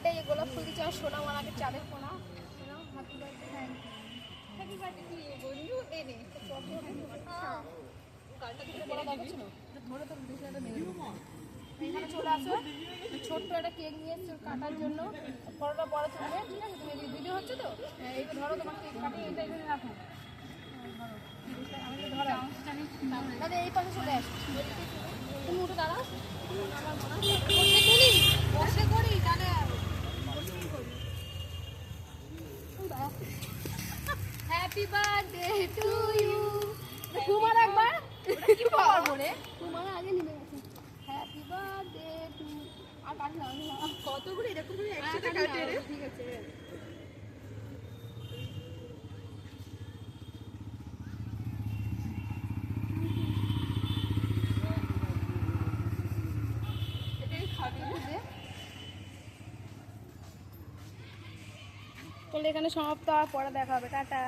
Birthday গোলাপ ফুল দিচ্ছে আমার সোনা মালাকে চাঁদের কোনা happy birthday happy birthday to you বন্ধু এনে গালটা দিতে বলা দরকার ছিল ধরে তো বেশি একটা নেই এখানে চলে আসো ছোট্ট একটা কেক নিয়ে এসছো কাটার জন্য পরোটা বড় চলবে ঠিক আছে তুমি ভিডিও হচ্ছে তো এইটা ধরো তোমার কেক কাটিয়ে এটা এখানে রাখো আমি ধরো তাহলে এই পাশে চলে আসো তুমি উঠে দাঁড়াও আমার মনে হয় বসে করি তাহলে হ্যাপি বার্থডে টু ইউ তোমার একবার কি পারবো রে তোমার আগে নিয়ে গেছে হ্যাপি বার্থডে টু আর কাট না কতগুলো এরকম করে একসাথে কাটে রে ঠিক আছে এটাই খাবে দে তাহলে এখানে সমাপ্ত আর পরে দেখা হবে টাটা।